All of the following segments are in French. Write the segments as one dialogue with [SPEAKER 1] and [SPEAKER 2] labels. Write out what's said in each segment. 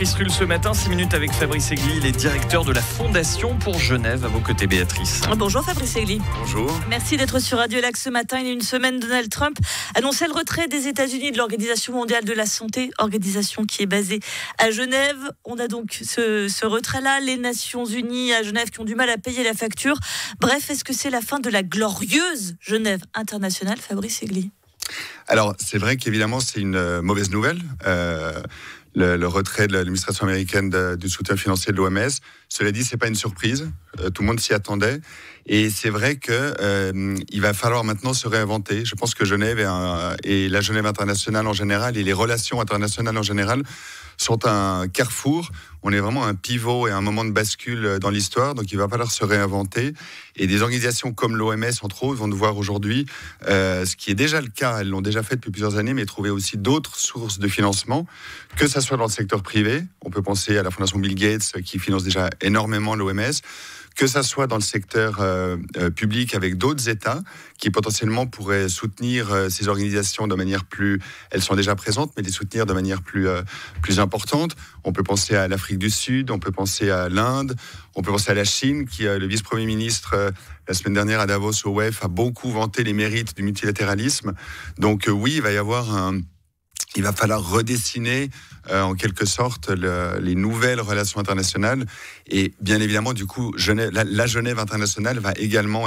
[SPEAKER 1] Béatrice Rulle ce matin, 6 minutes avec Fabrice Egli, il est directeur de la Fondation pour Genève. À vos côtés, Béatrice.
[SPEAKER 2] Bonjour Fabrice Egli.
[SPEAKER 1] Bonjour.
[SPEAKER 2] Merci d'être sur Radio Lac ce matin. Il y a une semaine, Donald Trump annonçait le retrait des États-Unis de l'Organisation mondiale de la santé, organisation qui est basée à Genève. On a donc ce retrait-là, les Nations unies à Genève qui ont du mal à payer la facture. Bref, est-ce que c'est la fin de la glorieuse Genève internationale, Fabrice Egli?
[SPEAKER 3] Alors, c'est vrai qu'évidemment, c'est une mauvaise nouvelle. Le retrait de l'administration américaine du soutien financier de l'OMS. Cela dit, c'est pas une surprise. Tout le monde s'y attendait. Et c'est vrai qu'il va falloir maintenant se réinventer. Je pense que Genève et la Genève internationale en général et les relations internationales en général sont un carrefour. On est vraiment un pivot et un moment de bascule dans l'histoire. Donc, il va falloir se réinventer. Et des organisations comme l'OMS, entre autres, vont devoir aujourd'hui, ce qui est déjà le cas, elles l'ont déjà fait depuis plusieurs années, mais trouver aussi d'autres sources de financement, que ça soit dans le secteur privé. On peut penser à la Fondation Bill Gates, qui finance déjà énormément l'OMS, que ça soit dans le secteur public avec d'autres États qui potentiellement pourraient soutenir ces organisations de manière plus... Elles sont déjà présentes, mais les soutenir de manière plus importante. On peut penser à l'Afrique du Sud, on peut penser à l'Inde, on peut penser à la Chine, qui le vice-premier ministre, la semaine dernière à Davos au WEF, a beaucoup vanté les mérites du multilatéralisme. Donc oui, il va falloir redessiner en quelque sorte les nouvelles relations internationales. Et bien évidemment, du coup, la Genève internationale va également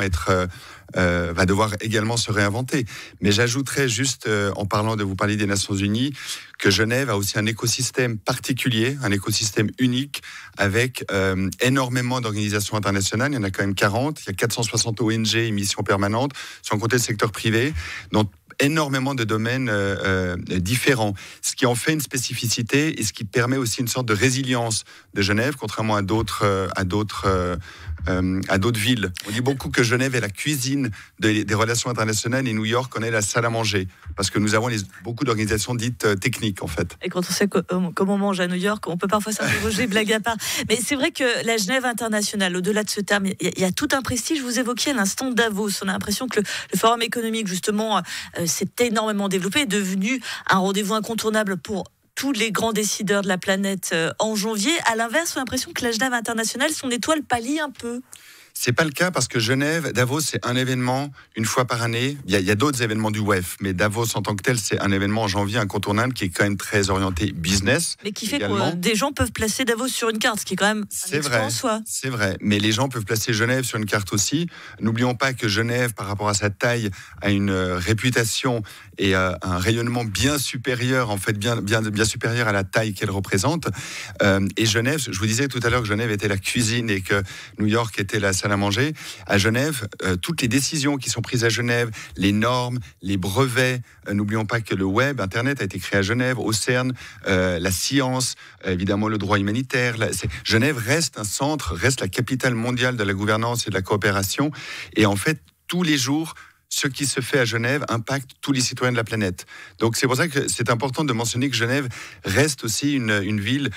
[SPEAKER 3] va devoir également se réinventer. Mais j'ajouterais juste, en parlant de vous parler des Nations Unies, que Genève a aussi un écosystème particulier, un écosystème unique, avec énormément d'organisations internationales. Il y en a quand même 40. Il y a 460 ONG et missions permanentes, sans compter le secteur privé. Donc, énormément de domaines différents, ce qui en fait une spécificité et ce qui permet aussi une sorte de résilience de Genève, contrairement à d'autres villes. On dit beaucoup que Genève est la cuisine des relations internationales et New York en est la salle à manger, parce que nous avons beaucoup d'organisations dites techniques en fait.
[SPEAKER 2] Et quand on sait comment on mange à New York, on peut parfois s'interroger, blague à part. Mais c'est vrai que la Genève internationale, au-delà de ce terme, il y a tout un prestige. Vous évoquiez à l'instant Davos. On a l'impression que le forum économique, justement, s'est énormément développé, est devenu un rendez-vous incontournable pour tous les grands décideurs de la planète en janvier. À l'inverse, on a l'impression que la Genève internationale, son étoile pâlit un peu.
[SPEAKER 3] C'est pas le cas parce que Davos, c'est un événement une fois par année. Il y a d'autres événements du WEF, mais Davos en tant que tel, c'est un événement en janvier incontournable qui est quand même très orienté business.
[SPEAKER 2] Mais qui fait que des gens peuvent placer Davos sur une carte, ce qui est quand même un exploit en soi.
[SPEAKER 3] C'est vrai, mais les gens peuvent placer Genève sur une carte aussi. N'oublions pas que Genève, par rapport à sa taille, a une réputation et un rayonnement bien supérieur, en fait, bien supérieur à la taille qu'elle représente. Et Genève, je vous disais tout à l'heure que Genève était la cuisine et que New York était la salle à manger. À Genève, toutes les décisions qui sont prises à Genève, les normes, les brevets, n'oublions pas que le web, Internet a été créé à Genève, au CERN, la science, évidemment le droit humanitaire. Genève reste un centre, reste la capitale mondiale de la gouvernance et de la coopération. Et en fait, tous les jours, ce qui se fait à Genève impacte tous les citoyens de la planète. Donc c'est pour ça que c'est important de mentionner que Genève reste aussi une ville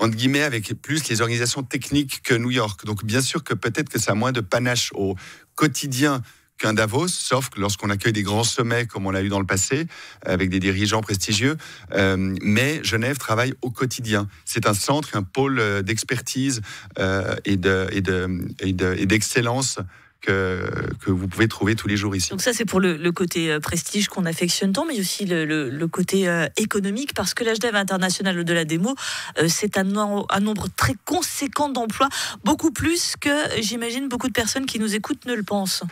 [SPEAKER 3] entre guillemets, avec plus les organisations techniques que New York. Donc, bien sûr que peut-être que ça a moins de panache au quotidien qu'un Davos, sauf que lorsqu'on accueille des grands sommets, comme on l'a eu dans le passé, avec des dirigeants prestigieux. Mais Genève travaille au quotidien. C'est un centre, un pôle d'expertise et d'excellence que vous pouvez trouver tous les jours ici.
[SPEAKER 2] Donc ça, c'est pour le côté prestige qu'on affectionne tant, mais aussi le côté économique, parce que la Genève internationale, au-delà des mots, c'est un nombre très conséquent d'emplois, beaucoup plus que, j'imagine, beaucoup de personnes qui nous écoutent ne le pensent.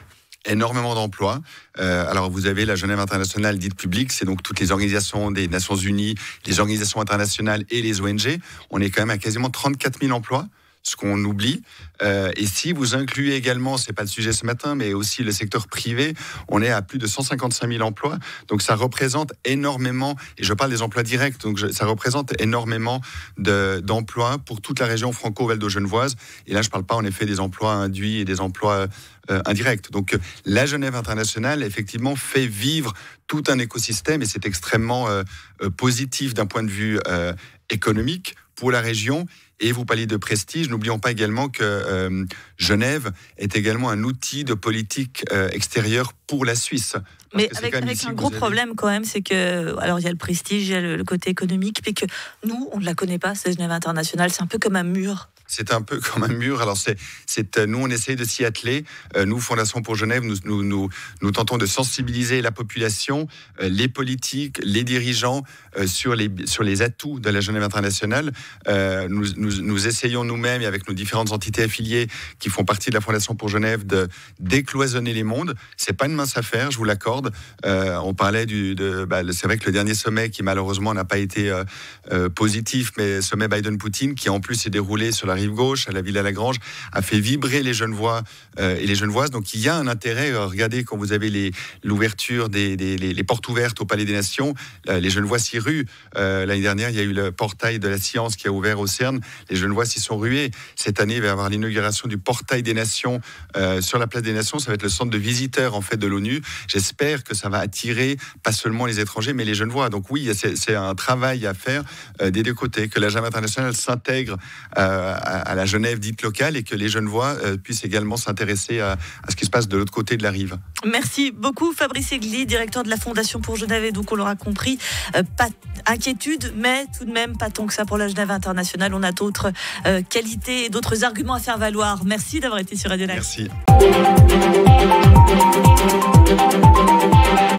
[SPEAKER 3] Énormément d'emplois. Alors, vous avez la Genève internationale dite publique, c'est donc toutes les organisations des Nations Unies, les organisations internationales et les ONG. On est quand même à quasiment 34 000 emplois, ce qu'on oublie. Et si vous incluez également, c'est pas le sujet ce matin, mais aussi le secteur privé, on est à plus de 155 000 emplois. Donc ça représente énormément, et je parle des emplois directs, donc ça représente énormément d'emplois pour toute la région franco-val-de-genevoise. Et là, je parle pas en effet des emplois induits et des emplois indirects. Donc la Genève internationale, effectivement, fait vivre tout un écosystème, et c'est extrêmement positif d'un point de vue économique pour la région. Et vous parliez de prestige, n'oublions pas également que Genève est également un outil de politique extérieure pour la Suisse.
[SPEAKER 2] Mais avec un gros problème quand même, c'est que, alors il y a le prestige, il y a le côté économique, puis que nous, on ne la connaît pas, cette Genève internationale, c'est un peu comme un mur.
[SPEAKER 3] C'est un peu comme un mur. Alors, nous, on essaye de s'y atteler. Nous, Fondation pour Genève, nous tentons de sensibiliser la population, les politiques, les dirigeants sur les atouts de la Genève internationale. Nous essayons nous-mêmes, et avec nos différentes entités affiliées qui font partie de la Fondation pour Genève, de décloisonner les mondes. C'est pas une mince affaire, je vous l'accorde. On parlait c'est vrai que le dernier sommet, qui malheureusement n'a pas été positif, mais sommet Biden-Poutine, qui en plus s'est déroulé sur la rive gauche, à la Villa Lagrange, a fait vibrer les Genevois et les Genevoises. Donc il y a un intérêt. Regardez, quand vous avez l'ouverture les portes ouvertes au Palais des Nations, les Genevois s'y ruent. L'année dernière, il y a eu le portail de la science qui a ouvert au CERN. Les Genevois s'y sont rués. Cette année, il va y avoir l'inauguration du portail des Nations sur la place des Nations. Ça va être le centre de visiteurs en fait de l'ONU. J'espère que ça va attirer pas seulement les étrangers, mais les Genevois. Donc oui, c'est un travail à faire des deux côtés, que la Genève internationale s'intègre à la Genève dite locale et que les Genevois puissent également s'intéresser à ce qui se passe de l'autre côté de la rive.
[SPEAKER 2] Merci beaucoup Fabrice Egli, directeur de la Fondation pour Genève. Et donc on l'aura compris, pas inquiétude, mais tout de même pas tant que ça pour la Genève internationale. On a d'autres qualités et d'autres arguments à faire valoir. Merci d'avoir été sur Radio Live.
[SPEAKER 3] Merci.